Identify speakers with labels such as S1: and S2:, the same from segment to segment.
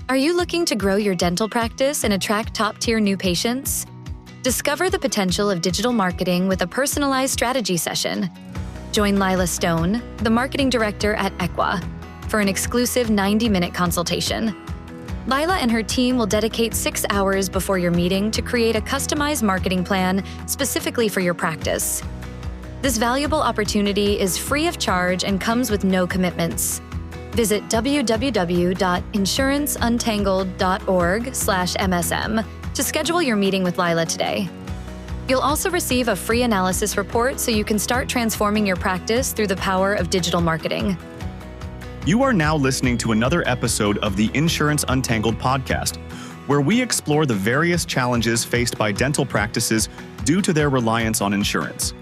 S1: Are you looking to grow your dental practice and attract top-tier new patients? Discover the potential of digital marketing with a personalized strategy session. Join Lila Stone, the marketing director at Equa, for an exclusive 90-minute consultation. Lila and her team will dedicate 6 hours before your meeting to create a customized marketing plan specifically for your practice. This valuable opportunity is free of charge and comes with no commitments. Visit www.insuranceuntangledorg/MSM to schedule your meeting with Lila today. You'll also receive a free analysis report so you can start transforming your practice through the power of digital marketing.
S2: You are now listening to another episode of the Insurance Untangled podcast, where we explore the various challenges faced by dental practices due to their reliance on insurance.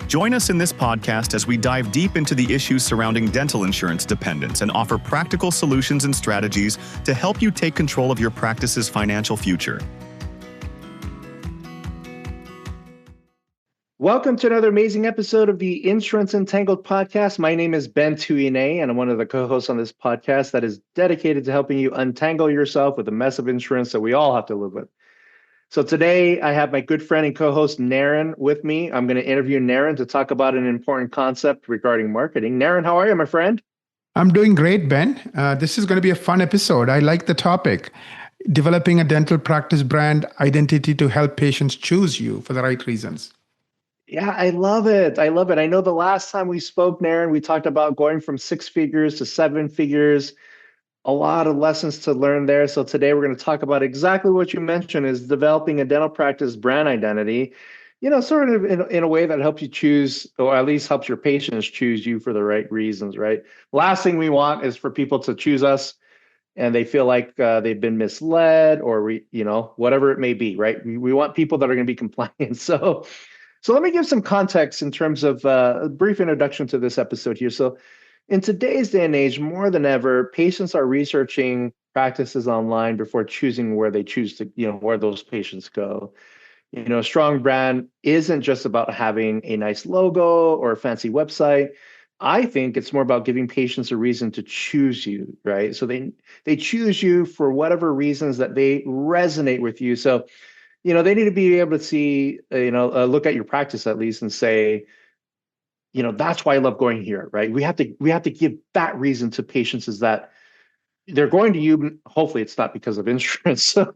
S2: Join us in this podcast as we dive deep into the issues surrounding dental insurance dependence and offer practical solutions and strategies to help you take control of your practice's financial future.
S3: Welcome to another amazing episode of the Insurance Untangled podcast. My name is Ben Tuine, and I'm one of the co-hosts on this podcast that is dedicated to helping you untangle yourself with the mess of insurance that we all have to live with. So today I have my good friend and co-host Naren with me. I'm going to interview Naren to talk about an important concept regarding marketing. Naren, how are you, my friend?
S4: I'm doing great, Ben. This is going to be a fun episode. I like the topic. Developing a dental practice brand identity to help patients choose you for the right reasons.
S3: Yeah, I love it. I love it. I know the last time we spoke, Naren, we talked about going from 6 figures to 7 figures. A lot of lessons to learn there. So today we're going to talk about exactly what you mentioned, is developing a dental practice brand identity, sort of in a way that helps you choose, or at least helps your patients choose you for the right reasons, right? Last thing we want is for people to choose us and they feel like they've been misled or, whatever it may be, right? We want people that are going to be compliant. So let me give some context in terms of a brief introduction to this episode here. So in today's day and age, more than ever, patients are researching practices online before choosing where they choose to, where those patients go. A strong brand isn't just about having a nice logo or a fancy website. I think it's more about giving patients a reason to choose you, right? So they choose you for whatever reasons that they resonate with you. So they need to be able to see, look at your practice at least and say, that's why I love going here, right? We have to give that reason to patients, is that they're going to you. Hopefully it's not because of insurance. So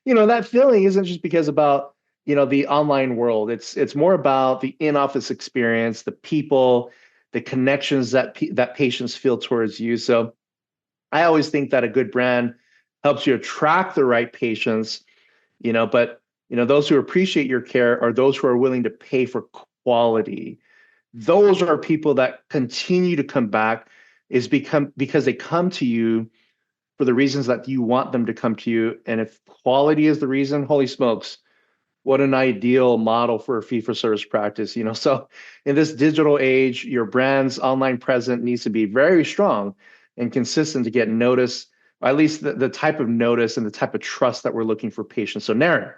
S3: that feeling isn't just because about, the online world. It's more about the in-office experience, the people, the connections that patients feel towards you. So I always think that a good brand helps you attract the right patients. But those who appreciate your care are those who are willing to pay for quality. Those are people that continue to come back because they come to you for the reasons that you want them to come to you. And if quality is the reason, holy smokes, what an ideal model for a fee-for-service practice. So in this digital age, your brand's online presence needs to be very strong and consistent to get noticed, or at least the type of notice and the type of trust that we're looking for patients. So Naren,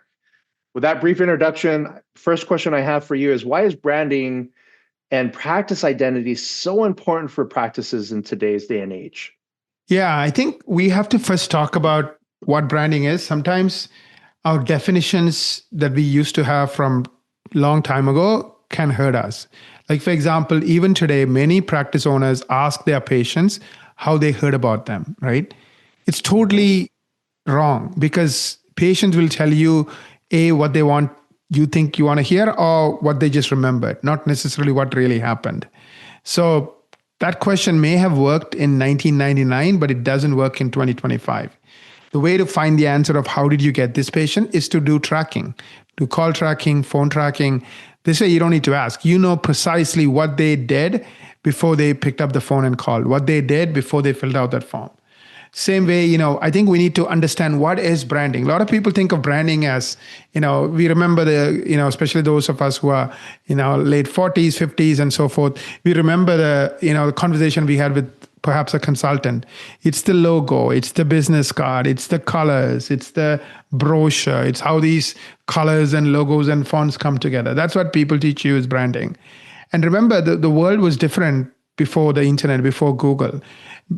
S3: with that brief introduction, first question I have for you is, why is branding and practice identity so important for practices in today's day and age?
S4: Yeah, I think we have to first talk about what branding is. Sometimes our definitions that we used to have from long time ago can hurt us. Like, for example, even today, many practice owners ask their patients how they heard about them, right? It's totally wrong, because patients will tell you, what they want, you think you want to hear, or what they just remembered, not necessarily what really happened. So that question may have worked in 1999, but it doesn't work in 2025. The way to find the answer of how did you get this patient is to do tracking, do call tracking, phone tracking. This way you don't need to ask. You know precisely what they did before they picked up the phone and called, what they did before they filled out that form. Same way, I think we need to understand what is branding. A lot of people think of branding as, we remember especially those of us who are, late 40s, 50s and so forth. We remember the conversation we had with perhaps a consultant. It's the logo, it's the business card, it's the colors, it's the brochure, it's how these colors and logos and fonts come together. That's what people teach you is branding. And remember, the world was different before the internet, before Google.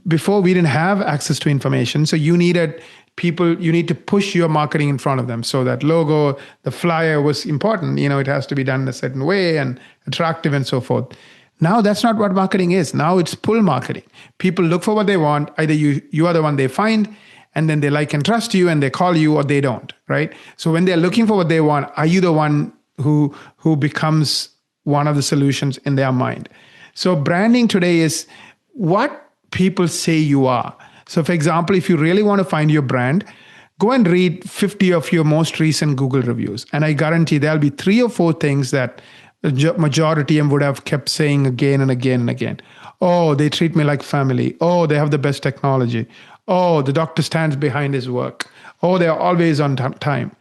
S4: Before, we didn't have access to information. So you needed people, you need to push your marketing in front of them. So that logo, the flyer was important. It has to be done in a certain way and attractive and so forth. Now that's not what marketing is. Now it's pull marketing. People look for what they want. Either you are the one they find, and then they like and trust you and they call you, or they don't, right? So when they're looking for what they want, are you the one who becomes one of the solutions in their mind? So branding today is what people say you are. So for example, if you really want to find your brand, go and read 50 of your most recent Google reviews. And I guarantee there'll be 3 or 4 things that the majority of them would have kept saying again and again and again. Oh, they treat me like family. Oh, they have the best technology. Oh, the doctor stands behind his work. Oh, they're always on time.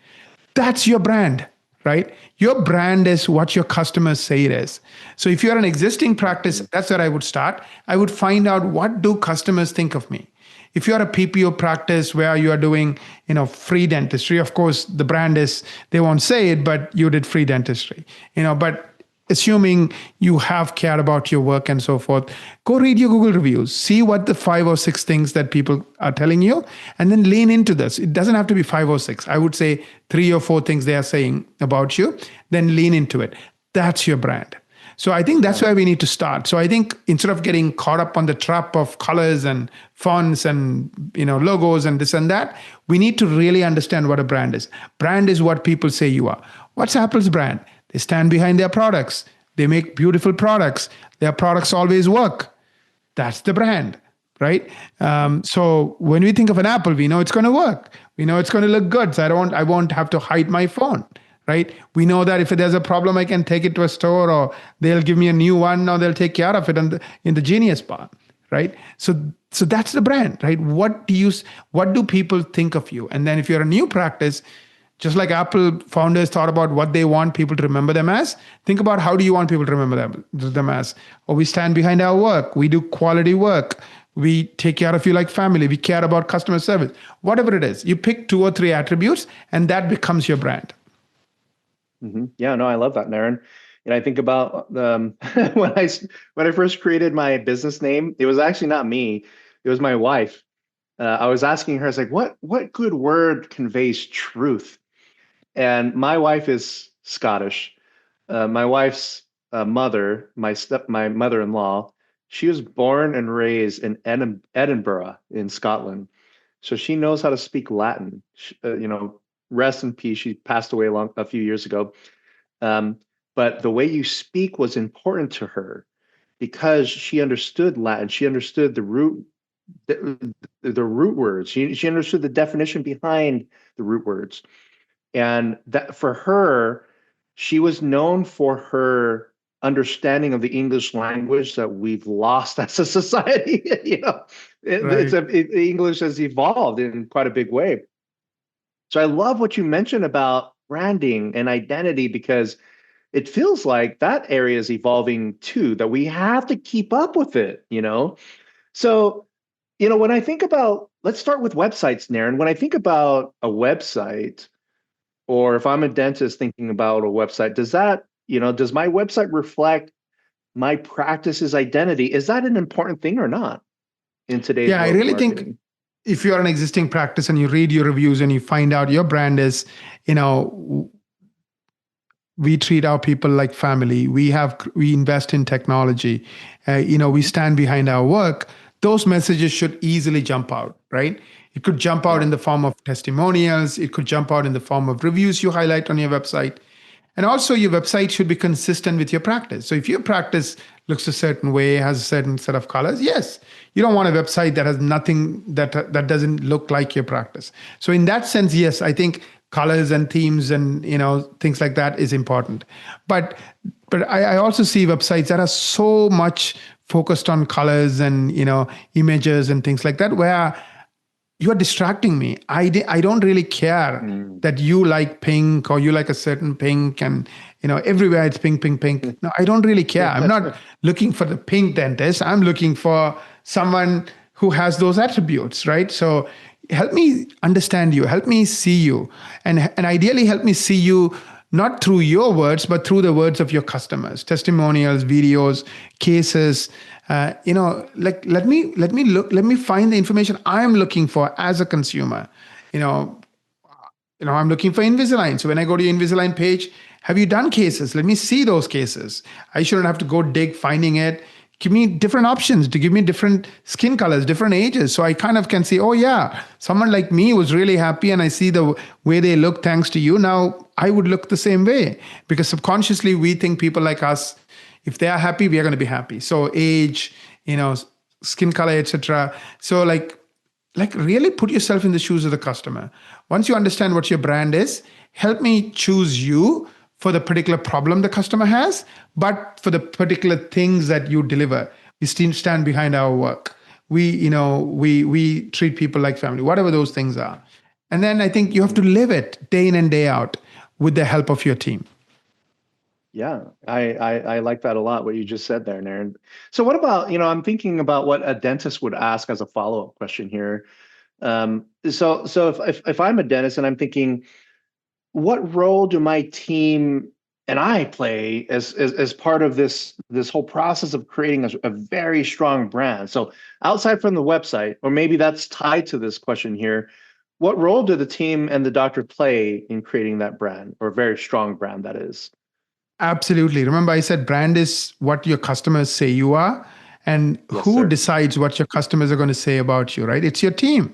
S4: That's your brand, right? Your brand is what your customers say it is. So if you're an existing practice, that's where I would start. I would find out, what do customers think of me? If you're a PPO practice where you are doing, free dentistry, of course, the brand is, they won't say it, but you did free dentistry, but assuming you have cared about your work and so forth, go read your Google reviews, see what the 5 or 6 things that people are telling you, and then lean into this. It doesn't have to be 5 or 6. I would say 3 or 4 things they are saying about you, then lean into it. That's your brand. So I think that's where we need to start. So I think instead of getting caught up on the trap of colors and fonts and logos and this and that, we need to really understand what a brand is. Brand is what people say you are. What's Apple's brand? They stand behind their products. They make beautiful products. Their products always work. That's the brand, right? So when we think of an Apple, we know it's going to work. We know it's going to look good. So I won't have to hide my phone, right? We know that if there's a problem, I can take it to a store, or they'll give me a new one, or they'll take care of it in the Genius Bar, right? So that's the brand, right? What do people think of you? And then if you're a new practice, just like Apple founders thought about what they want people to remember them as, think about, how do you want people to remember them as? Or we stand behind our work. We do quality work. We take care of you like family. We care about customer service. Whatever it is, you pick 2 or 3 attributes, and that becomes your brand.
S3: Mm-hmm. Yeah, no, I love that, Naren. And I think about when I first created my business name, it was actually not me. It was my wife. I was asking her, I was like, what good word conveys truth? And my wife is Scottish. My wife's mother, my mother-in-law, she was born and raised in Edinburgh in Scotland. So she knows how to speak Latin. Rest in peace. She passed away a few years ago. But the way you speak was important to her because she understood Latin. She understood the root words. She understood the definition behind the root words. And that, for her, she was known for her understanding of the English language that we've lost as a society. English has evolved in quite a big way. So I love what you mentioned about branding and identity, because it feels like that area is evolving too, that we have to keep up with it, So, when I think about, let's start with websites, Naren. When I think about a website, or if I'm a dentist thinking about a website, does my website reflect my practice's identity? Is that an important thing or not in today's world?
S4: I really think if you're an existing practice and you read your reviews and you find out your brand is, we treat our people like family. We invest in technology. We stand behind our work. Those messages should easily jump out, right? It could jump out in the form of testimonials. It could jump out in the form of reviews you highlight on your website. And also your website should be consistent with your practice. So if your practice looks a certain way, has a certain set of colors, yes, you don't want a website that has nothing that doesn't look like your practice. So in that sense, yes, I think colors and themes and things like that is important. But I also see websites that are so much focused on colors and images and things like that, where you are distracting me. I don't really care that you like pink or you like a certain pink and everywhere it's pink, pink, pink. No, I don't really care. I'm not looking for the pink dentist. I'm looking for someone who has those attributes, right? So help me understand you, help me see you, and ideally help me see you not through your words, but through the words of your customers, testimonials, videos, cases. Let me find the information I'm looking for as a consumer. I'm looking for Invisalign. So when I go to your Invisalign page, have you done cases? Let me see those cases. I shouldn't have to go dig finding it. Give me different options, to give me different skin colors, different ages. So I kind of can see, oh yeah, someone like me was really happy and I see the way they look thanks to you. Now I would look the same way, because subconsciously we think people like us, if they are happy, we are going to be happy. So age, skin color, etc. So like really put yourself in the shoes of the customer. Once you understand what your brand is, help me choose you for the particular problem the customer has, but for the particular things that you deliver. We still stand behind our work. We treat people like family, whatever those things are. And then I think you have to live it day in and day out with the help of your team.
S3: Yeah, I like that a lot, what you just said there, Naren. So what about, I'm thinking about what a dentist would ask as a follow-up question here. So if I'm a dentist and I'm thinking, what role do my team and I play as part of this whole process of creating a very strong brand? So outside from the website, or maybe that's tied to this question here, what role do the team and the doctor play in creating that brand, or a very strong brand that is?
S4: Absolutely. Remember, I said brand is what your customers say you are, and
S3: Yes,
S4: who
S3: sir.
S4: decides what your customers are going to say about you, right? It's your team,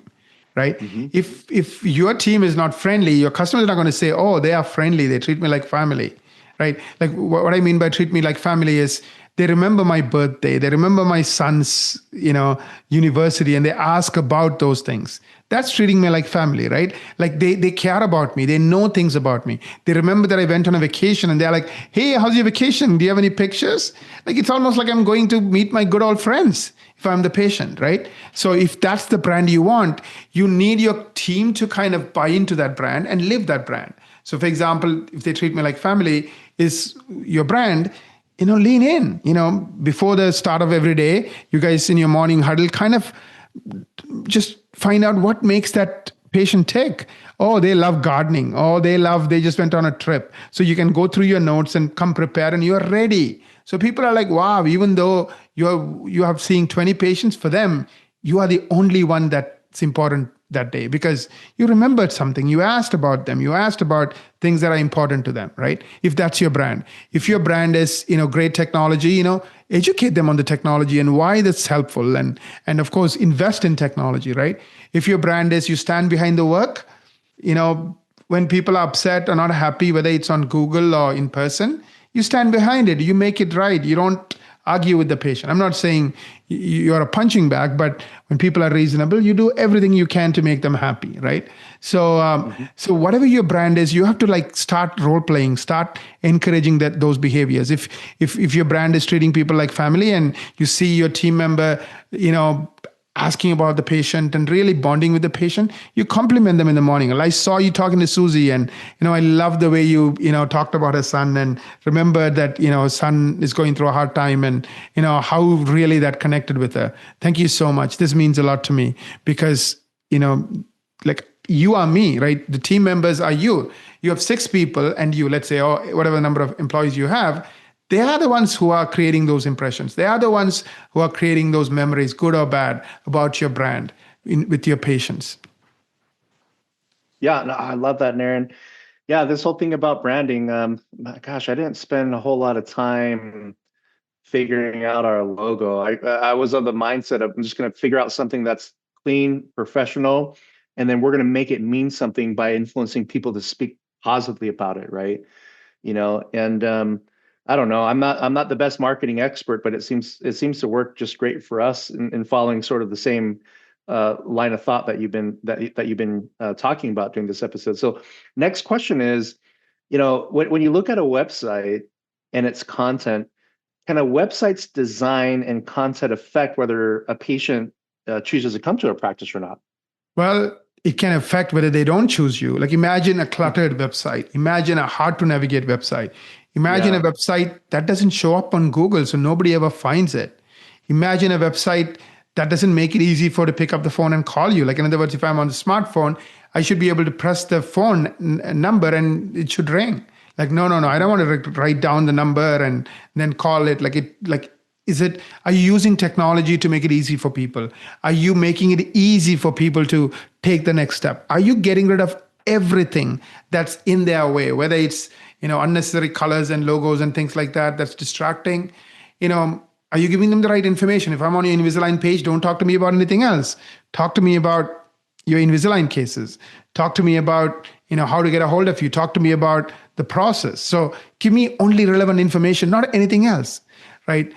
S4: right?
S3: Mm-hmm.
S4: If your team is not friendly, your customers are not going to say, oh, they are friendly, they treat me like family, right? Like what I mean by treat me like family is they remember my birthday, they remember my son's, university, and they ask about those things. That's treating me like family, right? Like they care about me. They know things about me. They remember that I went on a vacation and they're like, hey, how's your vacation? Do you have any pictures? Like, it's almost like I'm going to meet my good old friends if I'm the patient, right? So if that's the brand you want, you need your team to kind of buy into that brand and live that brand. So for example, if they treat me like family is your brand, lean in, before the start of every day, you guys in your morning huddle kind of just find out what makes that patient tick. Oh, they love gardening. Oh, they just went on a trip. So you can go through your notes and come prepared and you're ready. So people are like, wow, even though you have seeing 20 patients, for them, you are the only one that's important that day because you remembered something. You asked about them. You asked about things that are important to them, right? If that's your brand. If your brand is, great technology, educate them on the technology and why that's helpful. And of course, invest in technology, right? If your brand is you stand behind the work, when people are upset or not happy, whether it's on Google or in person, you stand behind it. You make it right. You don't argue with the patient. I'm not saying you're a punching bag, but when people are reasonable, you do everything you can to make them happy, right? So, so whatever your brand is, you have to start role playing, start encouraging those behaviors. If your brand is treating people like family, and you see your team member, asking about the patient and really bonding with the patient, you compliment them in the morning. I saw you talking to Susie, and I love the way you talked about her son and remembered that her son is going through a hard time, and how really that connected with her. Thank you so much. This means a lot to me because you are me, right? The team members are you. You have 6 people, and let's say, or whatever number of employees you have. They are the ones who are creating those impressions. They are the ones who are creating those memories, good or bad, about your brand with your patients.
S3: Yeah, no, I love that, Naren. Yeah, this whole thing about branding, gosh, I didn't spend a whole lot of time figuring out our logo. I was of the mindset of I'm just going to figure out something that's clean, professional, and then we're going to make it mean something by influencing people to speak positively about it, right? And I don't know. I'm not the best marketing expert, but it seems to work just great for us in following sort of the same line of thought that you've been talking about during this episode. So next question is, when you look at a website and its content, can a website's design and content affect whether a patient chooses to come to a practice or not?
S4: Well, it can affect whether they don't choose you. Like imagine a cluttered website. Imagine a hard to navigate website. Imagine a website that doesn't show up on Google, so nobody ever finds it. Imagine a website that doesn't make it easy to pick up the phone and call you. Like in other words, if I'm on the smartphone, I should be able to press the phone number and it should ring. Like, no, no, no, I don't want to write down the number and then call it are you using technology to make it easy for people? Are you making it easy for people to take the next step? Are you getting rid of everything that's in their way, whether it's, unnecessary colors and logos and things like that, that's distracting? Are you giving them the right information? If I'm on your Invisalign page, don't talk to me about anything else. Talk to me about your Invisalign cases. Talk to me about, how to get a hold of you. Talk to me about the process. So give me only relevant information, not anything else. Right.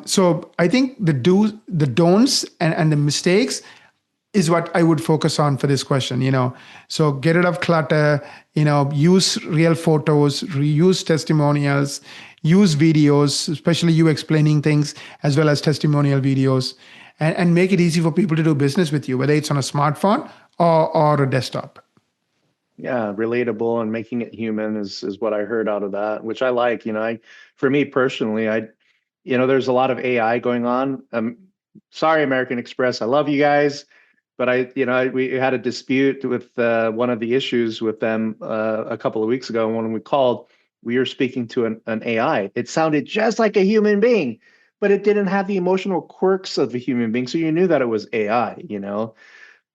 S4: So I think the do's, the don'ts, and the mistakes is what I would focus on for this question. So get rid of clutter, use real photos, reuse testimonials, use videos, especially you explaining things as well as testimonial videos, and make it easy for people to do business with you, whether it's on a smartphone or a desktop.
S3: Yeah, relatable and making it human is what I heard out of that, which I like. For me personally, there's a lot of AI going on. Sorry, American Express, I love you guys, but we had a dispute with one of the issues with them a couple of weeks ago. And when we called, we were speaking to an AI. It sounded just like a human being, but it didn't have the emotional quirks of a human being. So you knew that it was AI,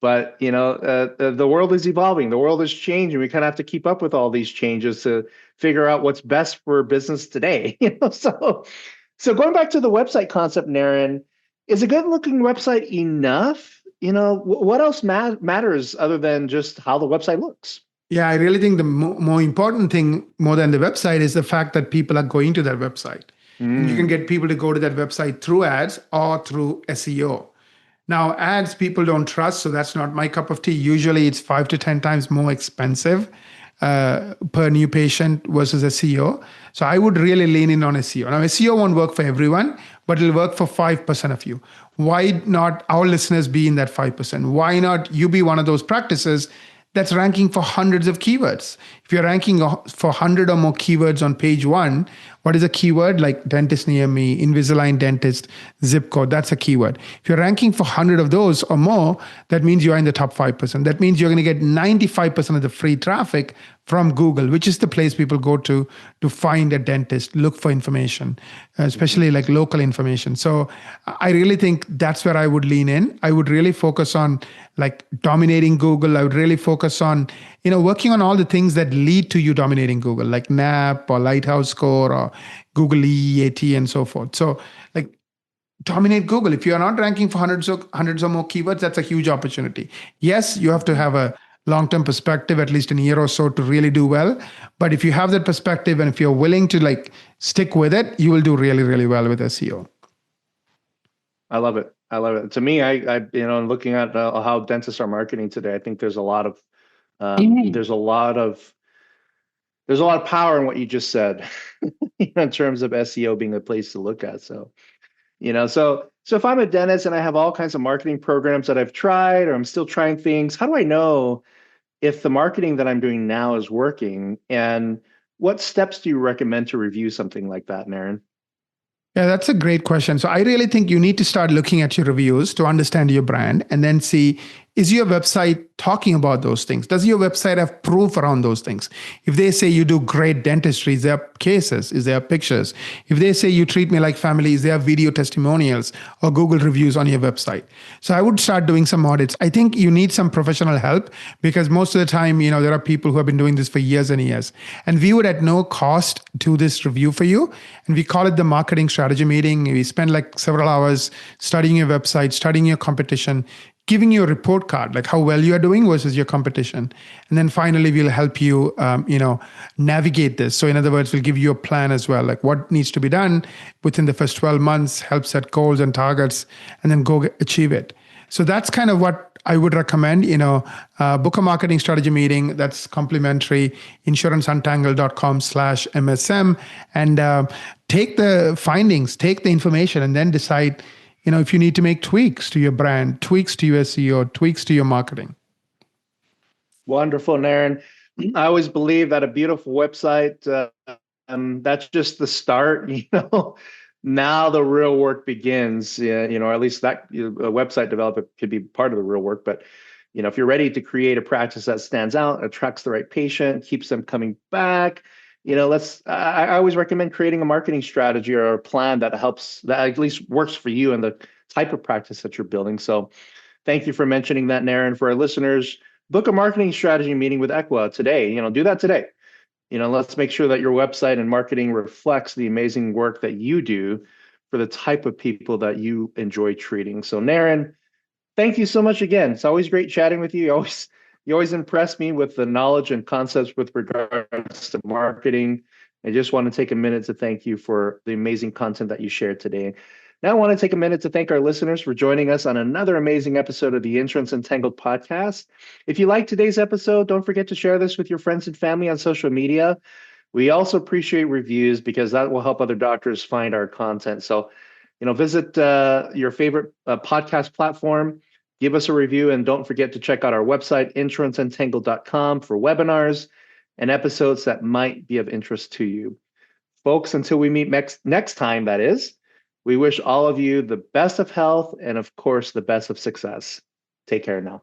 S3: But the world is evolving. The world is changing. We kind of have to keep up with all these changes to figure out what's best for business today. So going back to the website concept, Naren, is a good-looking website enough? What else matters other than just how the website looks?
S4: Yeah, I really think the more important thing, more than the website, is the fact that people are going to that website. And you can get people to go to that website through ads or through SEO. Now, ads people don't trust, so that's not my cup of tea. Usually it's 5 to 10 times more expensive per new patient versus SEO. So I would really lean in on SEO. Now, SEO won't work for everyone, but it'll work for 5% of you. Why not our listeners be in that 5%? Why not you be one of those practices that's ranking for hundreds of keywords? If you're ranking for 100 or more keywords on page 1, what is a keyword? Like dentist near me, Invisalign dentist, zip code, that's a keyword. If you're ranking for 100 of those or more, that means you're in the top 5%. That means you're going to get 95% of the free traffic from Google, which is the place people go to find a dentist, look for information, especially like local information. So I really think that's where I would lean in. I would really focus on like dominating Google. I would really focus on, working on all the things that lead to you dominating Google, like NAP or Lighthouse Score or Google EEAT and so forth. So like dominate Google. If you're not ranking for hundreds or more keywords, that's a huge opportunity. Yes, you have to have a long-term perspective, at least in a year or so, to really do well. But if you have that perspective and if you're willing to like stick with it, you will do really, really well with SEO.
S3: I love it. To me, I looking at how dentists are marketing today, I think there's a lot of power in what you just said in terms of SEO being a place to look at. So if I'm a dentist and I have all kinds of marketing programs that I've tried or I'm still trying things, how do I know if the marketing that I'm doing now is working? And what steps do you recommend to review something like that, Naren?
S4: Yeah, that's a great question. So I really think you need to start looking at your reviews to understand your brand and then see, is your website talking about those things? Does your website have proof around those things? If they say you do great dentistry, is there cases? Is there pictures? If they say you treat me like family, is there video testimonials or Google reviews on your website? So I would start doing some audits. I think you need some professional help because most of the time, there are people who have been doing this for years and years. And we would at no cost do this review for you. And we call it the marketing strategy meeting. We spend like several hours studying your website, studying your competition, giving you a report card, like how well you are doing versus your competition. And then finally, we'll help you, navigate this. So in other words, we'll give you a plan as well, like what needs to be done within the first 12 months, help set goals and targets, and then go achieve it. So that's kind of what I would recommend, book a marketing strategy meeting. That's complimentary, insuranceuntangledcom/MSM, and take the findings, take the information, and then decide, if you need to make tweaks to your brand, tweaks to your SEO, tweaks to your marketing.
S3: Wonderful, Naren. I always believe that a beautiful website, that's just the start. Now the real work begins. Or at least that a website developer could be part of the real work. But if you're ready to create a practice that stands out, attracts the right patient, keeps them coming back, I always recommend creating a marketing strategy or a plan that at least works for you and the type of practice that you're building. So thank you for mentioning that, Naren. For our listeners, book a marketing strategy meeting with Equa today. Do that today. Let's make sure that your website and marketing reflects the amazing work that you do for the type of people that you enjoy treating. So, Naren, thank you so much again. It's always great chatting with you. You always impress me with the knowledge and concepts with regards to marketing. I just want to take a minute to thank you for the amazing content that you shared today. Now, I want to take a minute to thank our listeners for joining us on another amazing episode of the Insurance Untangled podcast. If you like today's episode, don't forget to share this with your friends and family on social media. We also appreciate reviews because that will help other doctors find our content. So, visit your favorite podcast platform, give us a review, and don't forget to check out our website, insuranceentangled.com, for webinars and episodes that might be of interest to you. Folks, until we meet next time, that is, we wish all of you the best of health and, of course, the best of success. Take care now.